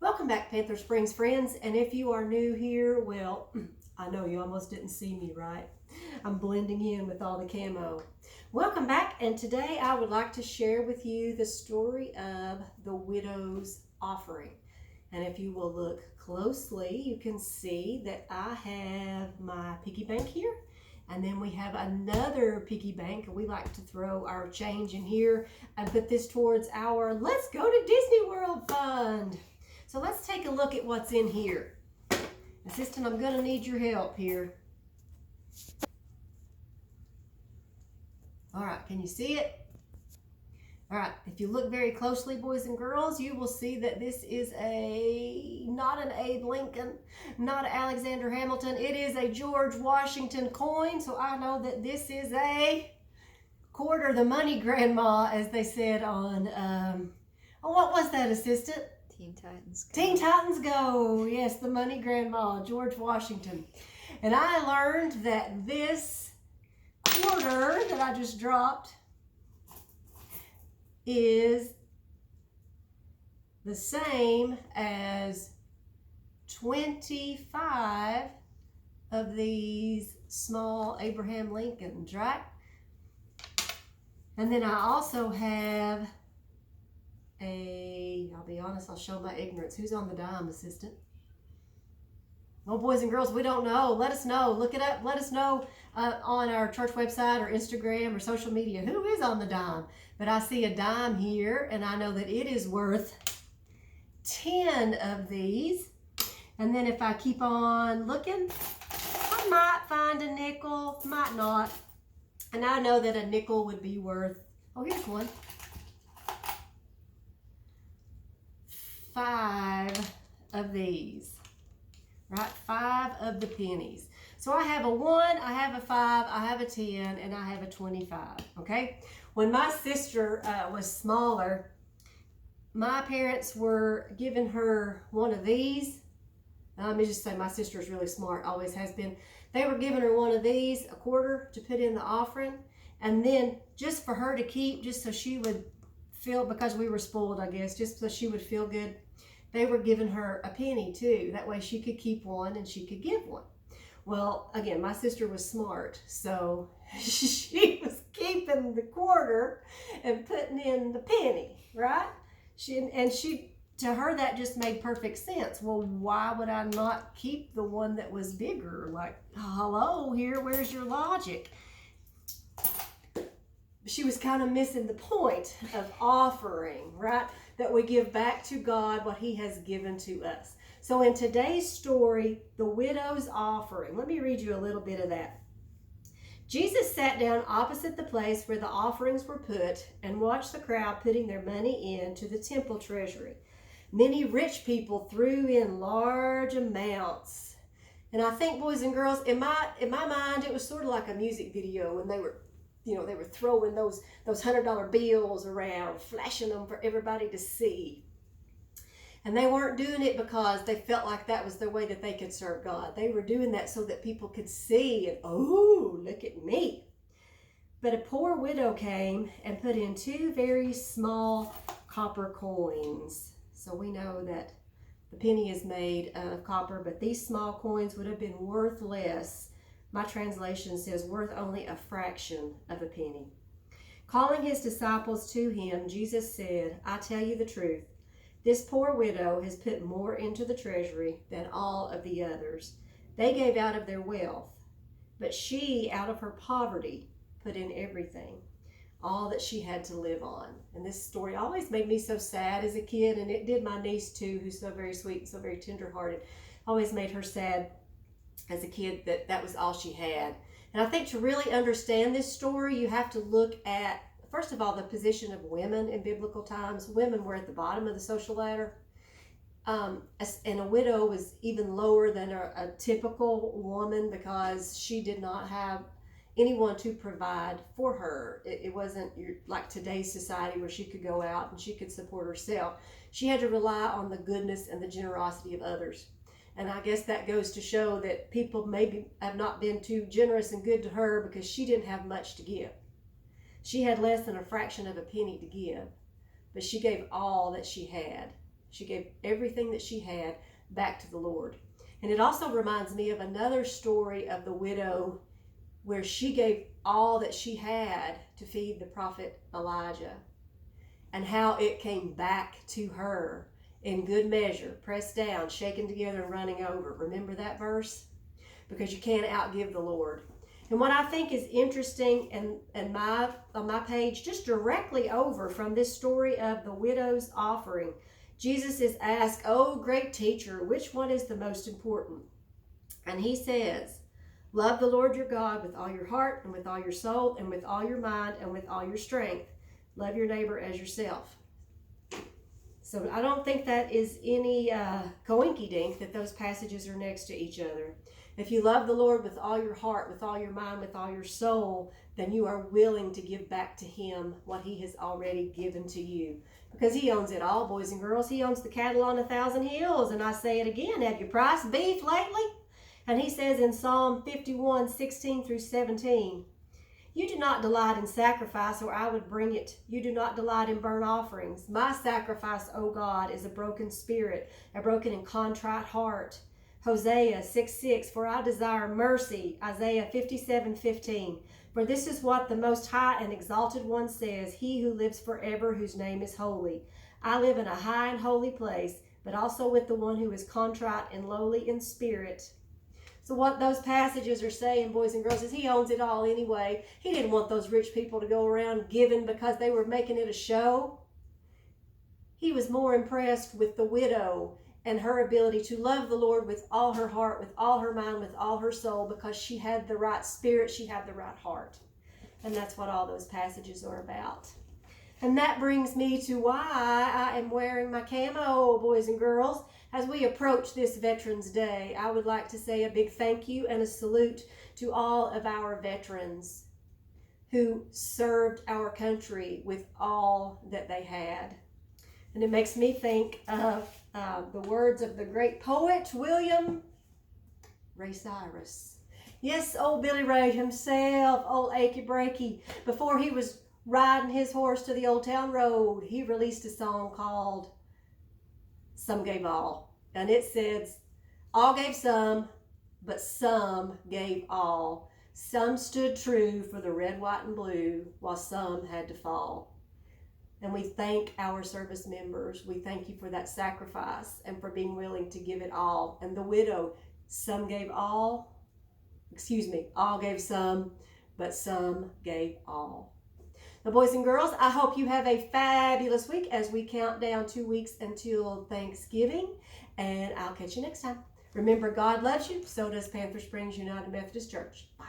Welcome back, Panther Springs friends. And if you are new here, well, I know you almost didn't see me, right? I'm blending in with all the camo. Welcome back, and today I would like to share with you the story of the widow's offering. And if you will look closely, you can see that I have my piggy bank here. And then we have another piggy bank, and we like to throw our change in here and put this towards our Let's Go to Disney World fund. So let's take a look at what's in here. Assistant, I'm going to need your help here. All right, can you see it? All right, if you look very closely, boys and girls, you will see that this is not an Abe Lincoln, not an Alexander Hamilton. It is a George Washington coin. So I know that this is a quarter, the money grandma, as they said on, what was that, assistant? Teen Titans Go. Teen Titans Go. Yes, the money grandma, George Washington. And I learned that this quarter that I just dropped is the same as 25 of these small Abraham Lincolns, right? And then I also have I'll be honest, I'll show my ignorance. Who's on the dime, assistant? Well, boys and girls, we don't know. Let us know. Look it up. Let us know on our church website or Instagram or social media who is on the dime. But I see a dime here, and I know that it is worth 10 of these. And then if I keep on looking, I might find a nickel, might not. And I know that a nickel would be worth, oh, here's one. 5 of these, right? 5 of the pennies. So I have a 1, I have a 5, I have a 10, and I have a 25, okay? When my sister was smaller, my parents were giving her one of these. Let me just say, my sister is really smart, always has been. They were giving her one of these, a quarter, to put in the offering, and then just for her to keep, just so she would feel, because we were spoiled, I guess, just so she would feel good, they were giving her a penny too. That way she could keep one and she could give one. Well, again, my sister was smart, so she was keeping the quarter and putting in the penny, right? To her, that just made perfect sense. Well, why would I not keep the one that was bigger? Like, hello, where's your logic? She was kind of missing the point of offering, right? That we give back to God what He has given to us. So in today's story, the widow's offering, let me read you a little bit of that. Jesus sat down opposite the place where the offerings were put and watched the crowd putting their money into the temple treasury. Many rich people threw in large amounts. And I think, boys and girls, in my mind, it was sort of like a music video when they were throwing those $100 bills around, flashing them for everybody to see. And they weren't doing it because they felt like that was the way that they could serve God. They were doing that so that people could see and, oh, look at me. But a poor widow came and put in 2 very small copper coins. So we know that the penny is made of copper, but these small coins would have been worth less. My translation says worth only a fraction of a penny. Calling his disciples to him, Jesus said, I tell you the truth. This poor widow has put more into the treasury than all of the others. They gave out of their wealth, but she, out of her poverty, put in everything, all that she had to live on. And this story always made me so sad as a kid, and it did my niece too, who's so very sweet and so very tenderhearted. Always made her sad as a kid that was all she had. And I think to really understand this story, you have to look at, first of all, the position of women in biblical times. Women were at the bottom of the social ladder. And a widow was even lower than a typical woman because she did not have anyone to provide for her. It wasn't like today's society where she could go out and she could support herself. She had to rely on the goodness and the generosity of others. And I guess that goes to show that people maybe have not been too generous and good to her because she didn't have much to give. She had less than a fraction of a penny to give, but she gave all that she had. She gave everything that she had back to the Lord. And it also reminds me of another story of the widow where she gave all that she had to feed the prophet Elijah, and how it came back to her in good measure, pressed down, shaken together, and running over. Remember that verse? Because you can't outgive the Lord. And what I think is interesting on my page, just directly over from this story of the widow's offering, Jesus is asked, "Oh, great teacher, which one is the most important?" And he says, "Love the Lord your God with all your heart and with all your soul and with all your mind and with all your strength. Love your neighbor as yourself." So I don't think that is any coinkydink that those passages are next to each other. If you love the Lord with all your heart, with all your mind, with all your soul, then you are willing to give back to him what he has already given to you. Because he owns it all, boys and girls. He owns the cattle on 1,000 hills. And I say it again, have you priced beef lately? And he says in Psalm 51, 16 through 17, "You do not delight in sacrifice, or I would bring it. You do not delight in burnt offerings. My sacrifice, O God, is a broken spirit, a broken and contrite heart." Hosea 6:6, "For I desire mercy." Isaiah 57:15, "For this is what the Most High and Exalted One says, He who lives forever, whose name is holy. I live in a high and holy place, but also with the one who is contrite and lowly in spirit." So what those passages are saying, boys and girls, is he owns it all anyway. He didn't want those rich people to go around giving because they were making it a show. He was more impressed with the widow and her ability to love the Lord with all her heart, with all her mind, with all her soul, because she had the right spirit, she had the right heart. And that's what all those passages are about. And that brings me to why I am wearing my camo, boys and girls. As we approach this Veterans Day, I would like to say a big thank you and a salute to all of our veterans who served our country with all that they had. And it makes me think of the words of the great poet, William Ray Cyrus. Yes, old Billy Ray himself, old Achy Breaky, before he was riding his horse to the Old Town Road, he released a song called "Some Gave All." And it says, "All gave some, but some gave all. Some stood true for the red, white, and blue, while some had to fall." And we thank our service members. We thank you for that sacrifice and for being willing to give it all. And the widow, all gave some, but some gave all. Now, boys and girls, I hope you have a fabulous week as we count down 2 weeks until Thanksgiving. And I'll catch you next time. Remember, God loves you. So does Panther Springs United Methodist Church. Bye.